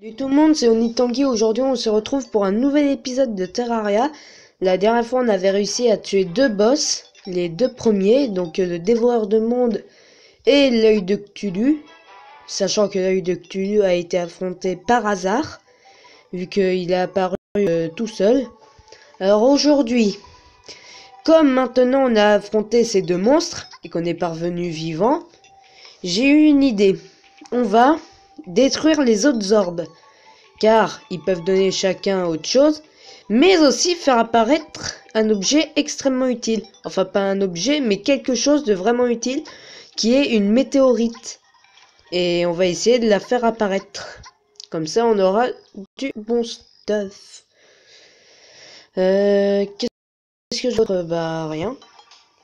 Salut tout le monde, c'est Onitanguy. Aujourd'hui, on se retrouve pour un nouvel épisode de Terraria. La dernière fois, on avait réussi à tuer deux boss, les deux premiers, donc le Dévoreur de Monde et l'œil de Cthulhu. Sachant que l'œil de Cthulhu a été affronté par hasard, vu qu'il est apparu tout seul. Alors aujourd'hui, comme maintenant on a affronté ces deux monstres et qu'on est parvenu vivant, j'ai eu une idée. On va détruire les autres orbes, car ils peuvent donner chacun autre chose, mais aussi faire apparaître un objet extrêmement utile. Enfin, pas un objet, mais quelque chose de vraiment utile, qui est une météorite. Et on va essayer de la faire apparaître. Comme ça, on aura du bon stuff. Qu'est-ce que je... Bah, rien.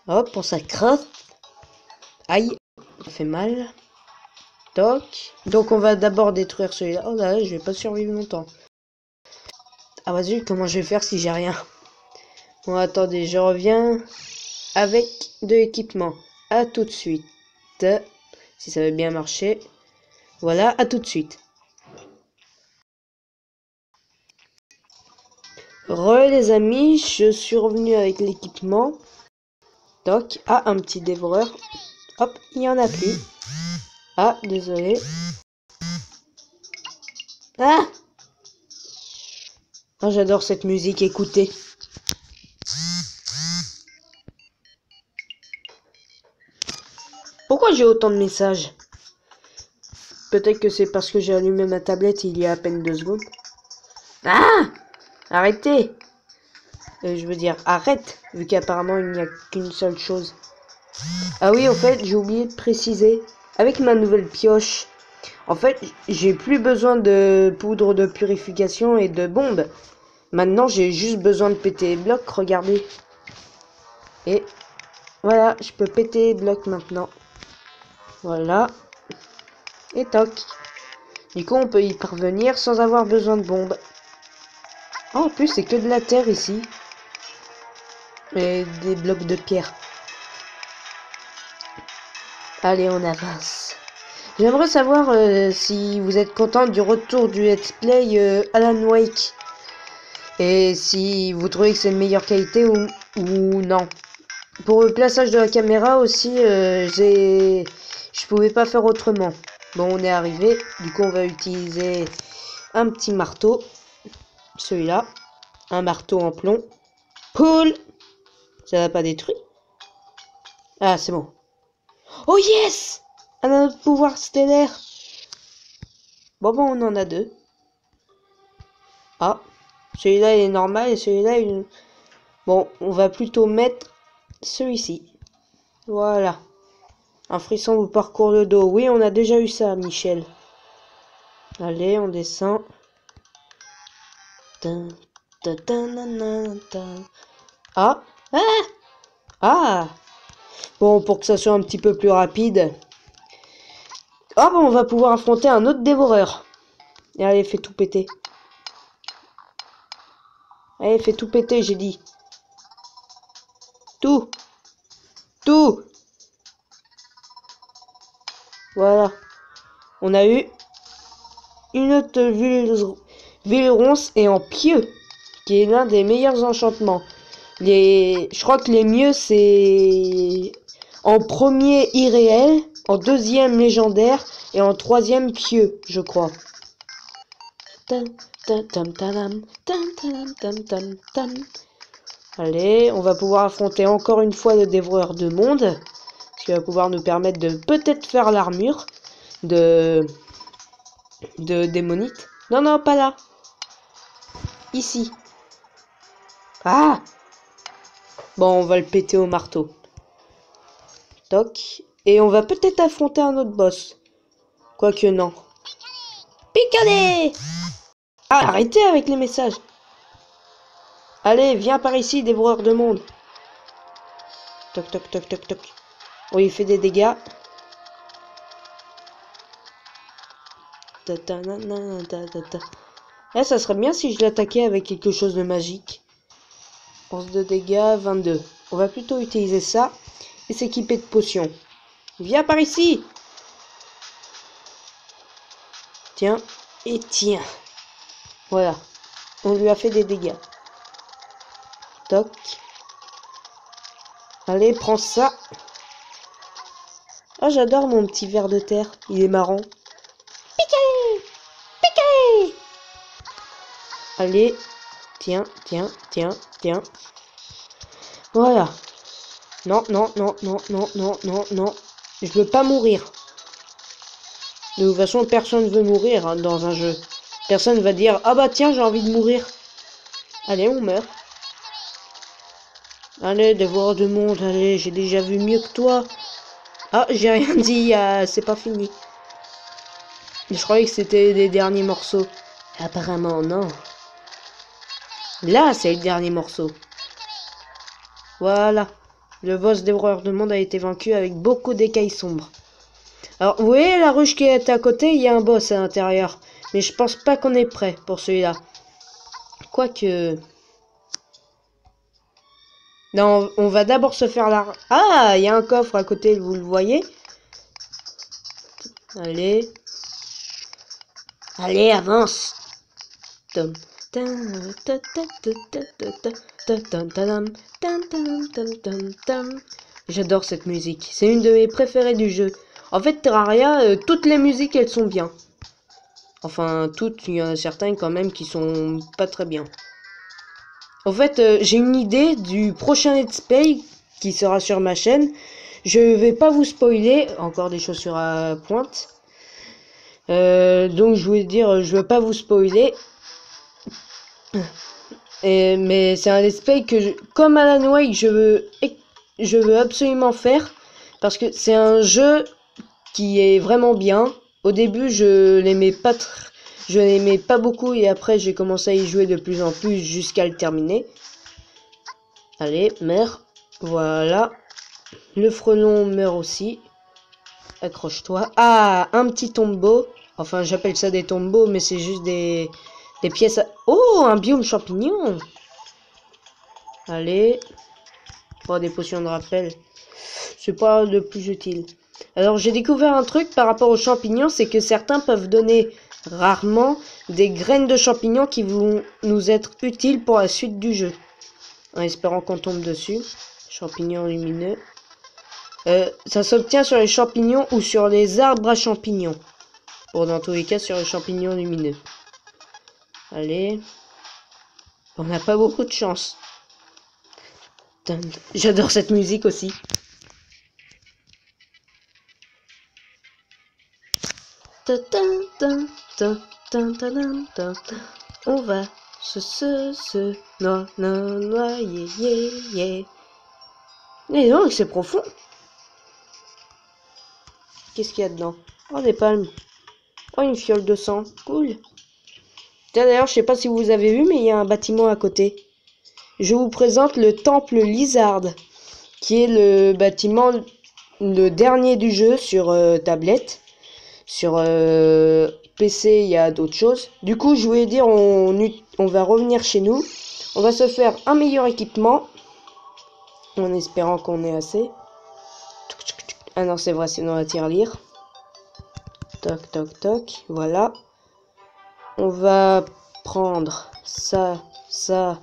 Hop, on s'accroche. Aïe, ça fait mal. Toc. Donc on va d'abord détruire celui-là. Oh là là, je vais pas survivre longtemps. Ah vas-y, comment je vais faire si j'ai rien? Bon, attendez, je reviens avec de l'équipement. À tout de suite. Si ça veut bien marcher. Voilà, à tout de suite. Les amis, je suis revenu avec l'équipement. Toc. Ah, un petit dévoreur. Hop, il y en a plus. Ah, désolé. Ah! Oh, j'adore cette musique, écoutez. Pourquoi j'ai autant de messages? Peut-être que c'est parce que j'ai allumé ma tablette il y a à peine 2 secondes. Ah! Arrêtez! Je veux dire, arrête, vu qu'apparemment il n'y a qu'une seule chose. Ah oui, en fait, j'ai oublié de préciser. Avec ma nouvelle pioche, en fait, j'ai plus besoin de poudre de purification et de bombes. Maintenant, j'ai juste besoin de péter les blocs, regardez. Et voilà, je peux péter les blocs maintenant. Voilà. Et toc. Du coup, on peut y parvenir sans avoir besoin de bombes. Oh, en plus, c'est que de la terre ici. Et des blocs de pierre. Allez, on avance. J'aimerais savoir si vous êtes content du retour du let's play Alan Wake. Et si vous trouvez que c'est de meilleure qualité ou non. Pour le plaçage de la caméra aussi, je pouvais pas faire autrement. Bon, on est arrivé. Du coup, on va utiliser un petit marteau. Celui-là. Un marteau en plomb. Cool! Ça n'a pas détruit? Ah, c'est bon. Oh yes! Un autre pouvoir stellaire. Bon, on en a deux. Ah, celui-là il est normal et celui-là il... Bon, on va plutôt mettre celui-ci. Voilà. Un frisson vous parcourt le dos. Oui, on a déjà eu ça, Michel. Allez, on descend. Ah! Ah! Ah! Bon, pour que ça soit un petit peu plus rapide. Ah bon, on va pouvoir affronter un autre dévoreur. Et allez, fais tout péter. Allez, fais tout péter, j'ai dit. Tout. Tout. Voilà. On a eu une autre Villeronce et en pieux, qui est l'un des meilleurs enchantements. Je crois que les mieux, c'est en premier irréel, en deuxième légendaire et en troisième pieux, je crois. Allez, on va pouvoir affronter encore une fois le Dévoreur de Monde, ce qui va pouvoir nous permettre de peut-être faire l'armure de démonite. Non, non, pas là. Ici. Ah! Bon, on va le péter au marteau. Toc. Et on va peut-être affronter un autre boss. Quoique non. Picadé! Ah, arrêtez avec les messages. Allez, viens par ici, Dévoreur de Monde. Toc, toc, toc, toc, toc. Oh, il fait des dégâts. Eh, ça serait bien si je l'attaquais avec quelque chose de magique. 11 de dégâts, 22. On va plutôt utiliser ça et s'équiper de potions. Viens par ici! Tiens, Et tiens. Voilà. On lui a fait des dégâts. Toc. Allez, prends ça. Ah, j'adore mon petit ver de terre. Il est marrant. Piqué! Piqué! Allez. Tiens, tiens, tiens, tiens. Voilà. Non, non, non, non, non, non, non, non. Je veux pas mourir. De toute façon, personne veut mourir hein, dans un jeu. Personne va dire, ah bah tiens, j'ai envie de mourir. Allez, on meurt. Allez, devoir de monde, allez, j'ai déjà vu mieux que toi. Ah, j'ai rien dit, c'est pas fini. Je croyais que c'était les derniers morceaux. Apparemment, non. Là, c'est le dernier morceau. Voilà. Le boss dévoreur de monde a été vaincu avec beaucoup d'écailles sombres. Alors, vous voyez la ruche qui est à côté, il y a un boss à l'intérieur. Mais je pense pas qu'on est prêt pour celui-là. Quoique... Non, on va d'abord se faire la... Ah, il y a un coffre à côté, vous le voyez? Allez. Allez, avance. J'adore cette musique. C'est une de mes préférées du jeu. En fait, Terraria, toutes les musiques, elles sont bien. Enfin, toutes, il y en a certaines quand même qui sont pas très bien. En fait, j'ai une idée du prochain let's play qui sera sur ma chaîne. Je vais pas vous spoiler, encore des chaussures à pointe. Donc je voulais dire, je veux pas vous spoiler. Mais c'est un let's play que, comme Alan Wake, je veux absolument faire. Parce que c'est un jeu qui est vraiment bien. Au début, je l'aimais pas beaucoup et après j'ai commencé à y jouer de plus en plus jusqu'à le terminer. Allez, meurs. Voilà. Le frelon meurt aussi. Accroche-toi. Ah, un petit tombeau. Enfin, j'appelle ça des tombeaux, mais c'est juste des pièces à... Oh, un biome champignon. Allez. Oh, des potions de rappel. C'est pas le plus utile. Alors, j'ai découvert un truc par rapport aux champignons, c'est que certains peuvent donner rarement des graines de champignons qui vont nous être utiles pour la suite du jeu. En espérant qu'on tombe dessus. Champignons lumineux. Ça s'obtient sur les champignons ou sur les arbres à champignons. Bon, dans tous les cas, sur les champignons lumineux. Allez. On n'a pas beaucoup de chance. J'adore cette musique aussi. On va noyer. Mais non, c'est profond. Qu'est-ce qu'il y a dedans? Oh, des palmes. Oh, une fiole de sang. Cool. D'ailleurs, je sais pas si vous avez vu, mais il y a un bâtiment à côté. Je vous présente le temple Lizard, qui est le bâtiment, le dernier du jeu sur tablette. Sur PC, il y a d'autres choses. Du coup, je voulais dire, on va revenir chez nous. On va se faire un meilleur équipement. En espérant qu'on ait assez. Ah non, c'est vrai, c'est dans la tirelire. Toc, toc, toc. Voilà. On va prendre ça, ça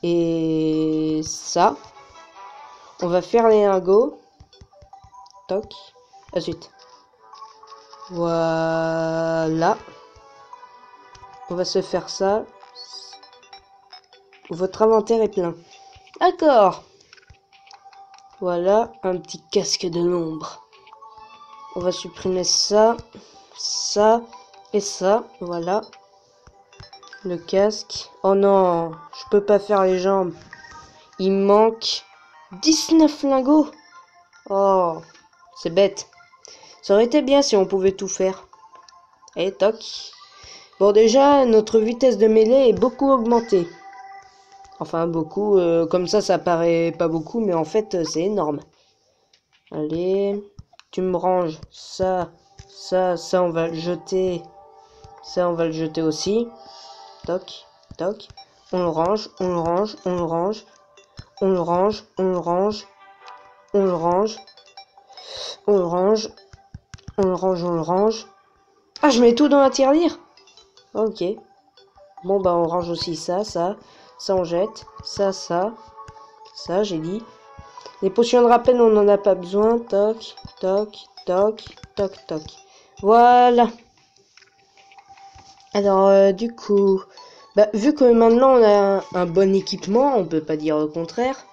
et ça. On va faire les lingots. Toc. Ensuite. Voilà. On va se faire ça. Votre inventaire est plein. D'accord. Voilà, un petit casque de l'ombre. On va supprimer ça, ça et ça. Voilà. Le casque. Oh non, je peux pas faire les jambes. Il manque 19 lingots. Oh, c'est bête. Ça aurait été bien si on pouvait tout faire. Et toc. Bon, déjà, notre vitesse de mêlée est beaucoup augmentée. Enfin, beaucoup. Comme ça paraît pas beaucoup, mais en fait, c'est énorme. Allez, tu me ranges ça, ça, on va le jeter. Ça, on va le jeter aussi. Toc, toc. On le range, on le range, on le range. On le range, on le range. On le range. On le range. On le range, on le range. Ah, je mets tout dans la tirelire. Ok. Bon, bah, on range aussi ça, ça. Ça, on jette. Ça, ça. Ça, j'ai dit. Les potions de rappel, on n'en a pas besoin. Toc, toc, toc, toc, toc. Voilà. Alors, du coup, bah, vu que maintenant on a un bon équipement, on peut pas dire le contraire.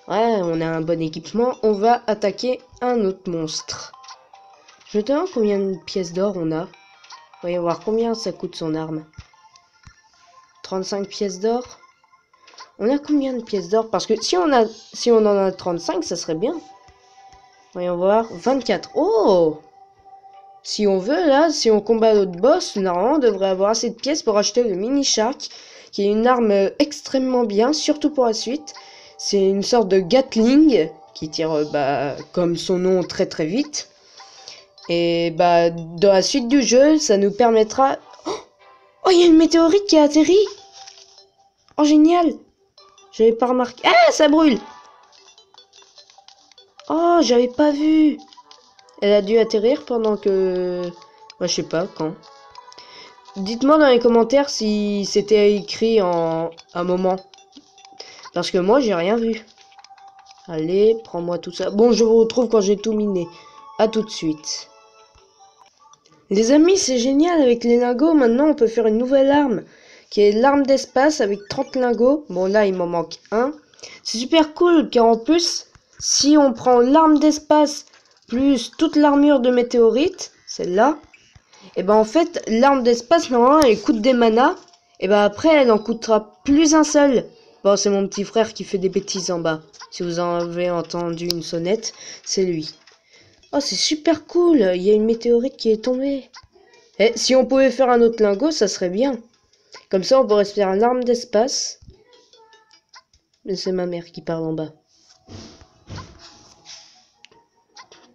Ouais, on a un bon équipement, on va attaquer un autre monstre. Je me demande combien de pièces d'or on a. Voyons voir combien ça coûte son arme. 35 pièces d'or. On a combien de pièces d'or? Parce que si on en a 35, ça serait bien. Voyons voir. 24. Oh! Si on veut, là, si on combat l'autre boss, normalement, on devrait avoir assez de pièces pour acheter le mini shark, qui est une arme extrêmement bien, surtout pour la suite. C'est une sorte de Gatling, qui tire, bah, comme son nom, très très vite. Et, bah, dans la suite du jeu, ça nous permettra... Oh, il y a une météorite qui a atterri! Oh, génial! J'avais pas remarqué... Ah, ça brûle! Oh, j'avais pas vu! Elle a dû atterrir pendant que... Bah, je sais pas, quand. Dites-moi dans les commentaires si c'était écrit en un moment. Parce que moi, j'ai rien vu. Allez, prends-moi tout ça. Bon, je vous retrouve quand j'ai tout miné. À tout de suite. Les amis, c'est génial avec les lingots. Maintenant, on peut faire une nouvelle arme. Qui est l'arme d'espace avec 30 lingots. Bon, là, il m'en manque un. C'est super cool, car en plus, si on prend l'arme d'espace plus toute l'armure de météorite, celle-là, et ben en fait, l'arme d'espace, normalement, elle coûte des manas. Et ben après, elle en coûtera plus un seul. Bon, c'est mon petit frère qui fait des bêtises en bas. Si vous en avez entendu une sonnette, c'est lui. Oh, c'est super cool. Il y a une météorite qui est tombée. Et si on pouvait faire un autre lingot, ça serait bien. Comme ça, on pourrait se faire une arme d'espace. Mais c'est ma mère qui parle en bas.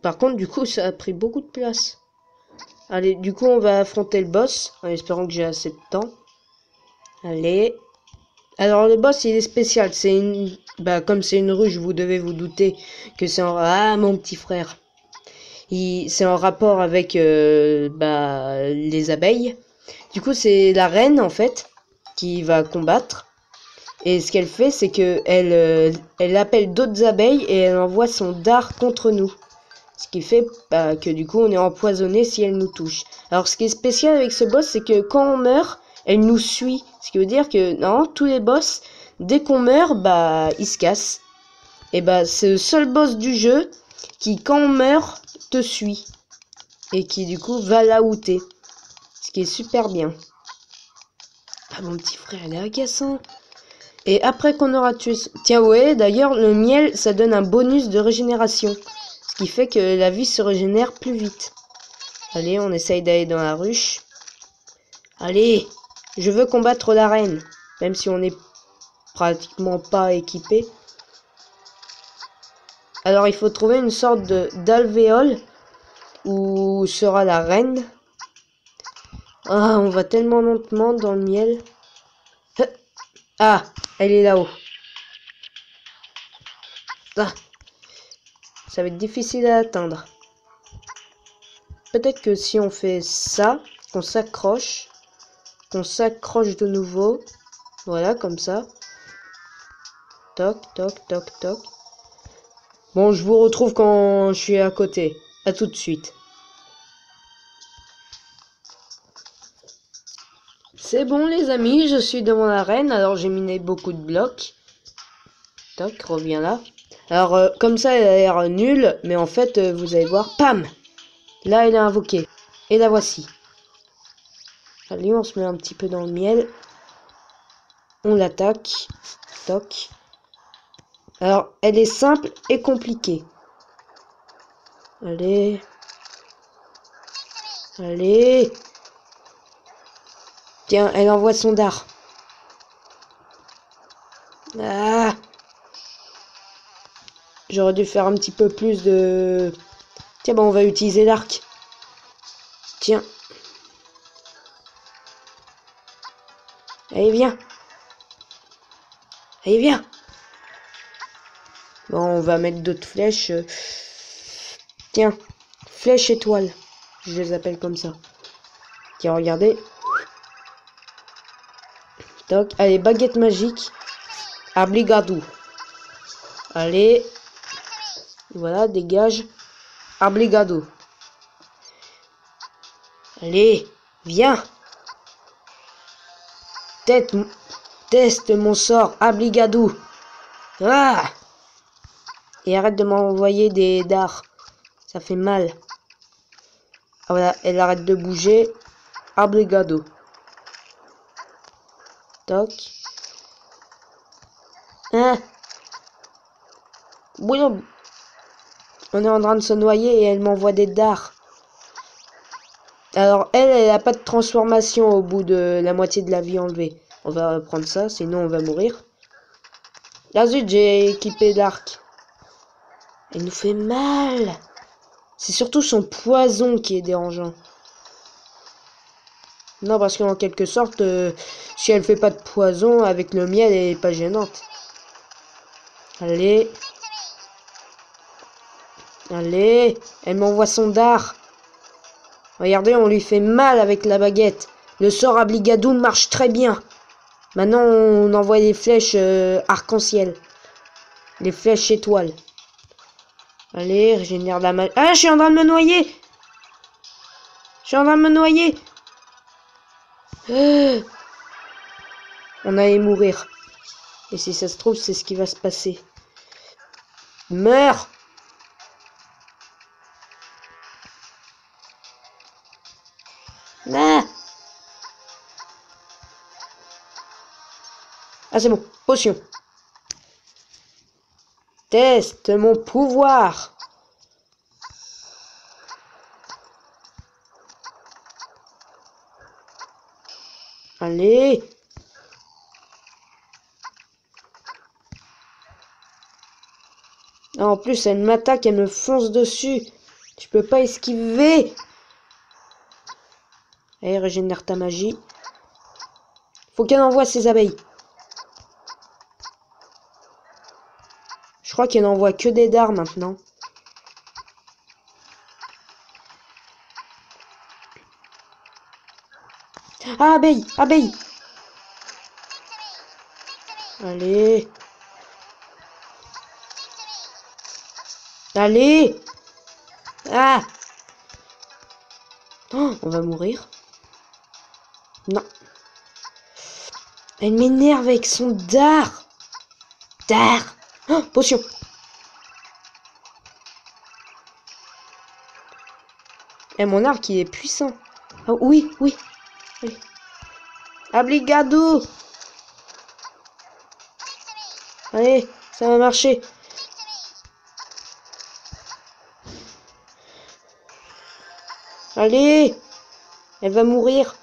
Par contre, du coup, ça a pris beaucoup de place. Allez, du coup, on va affronter le boss, en espérant que j'ai assez de temps. Allez. Alors, le boss, il est spécial. C'est une... Bah, comme c'est une ruche, vous devez vous douter que c'est en... Ah, mon petit frère. C'est en rapport avec bah, les abeilles. Du coup, c'est la reine, en fait, qui va combattre. Et ce qu'elle fait, c'est que elle appelle d'autres abeilles et elle envoie son dard contre nous. Ce qui fait bah, que du coup on est empoisonné si elle nous touche. Alors ce qui est spécial avec ce boss, c'est que quand on meurt, elle nous suit. Ce qui veut dire que non, tous les boss, dès qu'on meurt, bah ils se cassent. Et bah c'est le seul boss du jeu qui quand on meurt te suit. Et qui du coup va là où t'es. Ce qui est super bien. Ah mon petit frère, il est agaçant. Et après qu'on aura tué... Tiens ouais, d'ailleurs le miel ça donne un bonus de régénération. Ce qui fait que la vie se régénère plus vite. Allez, on essaye d'aller dans la ruche. Allez, je veux combattre la reine. Même si on n'est pratiquement pas équipé. Alors, il faut trouver une sorte d'alvéole où sera la reine. Ah, on va tellement lentement dans le miel. Ah, elle est là-haut. Ah, ça va être difficile à atteindre. Peut-être que si on fait ça, qu'on s'accroche de nouveau. Voilà, comme ça. Toc, toc, toc, toc. Bon, je vous retrouve quand je suis à côté. À tout de suite. C'est bon les amis, je suis devant l'arène, alors j'ai miné beaucoup de blocs. Toc, reviens là. Alors, comme ça, elle a l'air nulle, mais en fait, vous allez voir, pam! Là, elle est invoquée. Et la voici. Allez, on se met un petit peu dans le miel. On l'attaque. Toc. Alors, elle est simple et compliquée. Allez. Allez. Tiens, elle envoie son dard. Ah. J'aurais dû faire un petit peu plus de... Tiens, bon, on va utiliser l'arc. Tiens. Allez, viens. Allez, viens. Bon, on va mettre d'autres flèches. Tiens. Flèche étoile. Je les appelle comme ça. Tiens, regardez. Toc. Allez, baguette magique. Obrigado. Allez. Voilà, dégage. Obrigado. Allez, viens. Teste mon sort. Obrigado. Ah. Et arrête de m'envoyer des dards. Ça fait mal. Ah, voilà, elle arrête de bouger. Obrigado. Toc. Hein? Oui, on est en train de se noyer et elle m'envoie des dards. Alors, elle a pas de transformation au bout de la moitié de la vie enlevée. On va prendre ça, sinon on va mourir. Là, zut, j'ai équipé l'arc. Elle nous fait mal. C'est surtout son poison qui est dérangeant. Non, parce qu'en quelque sorte, si elle fait pas de poison, avec le miel, elle est pas gênante. Allez. Allez. Elle m'envoie son dard. Regardez, on lui fait mal avec la baguette. Le sort Obrigado marche très bien. Maintenant, on envoie les flèches arc-en-ciel. Les flèches étoiles. Allez, régénère la magie. Ah, je suis en train de me noyer. Je suis en train de me noyer. On allait mourir. Et si ça se trouve, c'est ce qui va se passer. Meurs! Ah, c'est bon. Potion. Teste mon pouvoir. Allez. En plus, elle m'attaque, elle me fonce dessus. Je peux pas esquiver. Allez, régénère ta magie. Faut qu'elle envoie ses abeilles. Je crois qu'elle n'envoie que des dards maintenant. Ah, abeille, abeille. Allez. Allez. Ah. Oh, on va mourir. Non. Elle m'énerve avec son dard. Dard. Oh, potion. Et mon arc, il est puissant. Oh, oui, oui. Allez. Obrigado. Allez, ça va marcher. Allez. Elle va mourir.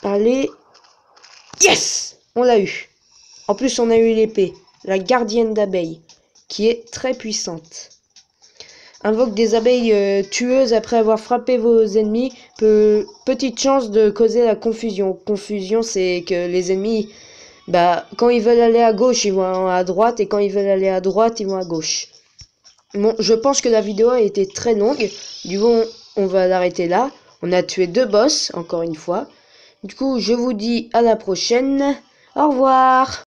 Allez. Yes! On l'a eu. En plus, on a eu l'épée. La gardienne d'abeilles. Qui est très puissante. Invoque des abeilles tueuses après avoir frappé vos ennemis. Petite chance de causer la confusion. Confusion, c'est que les ennemis, quand ils veulent aller à gauche, ils vont à droite. Et quand ils veulent aller à droite, ils vont à gauche. Bon, je pense que la vidéo a été très longue. Du coup, on va l'arrêter là. On a tué 2 boss, encore une fois. Du coup, je vous dis à la prochaine. Au revoir.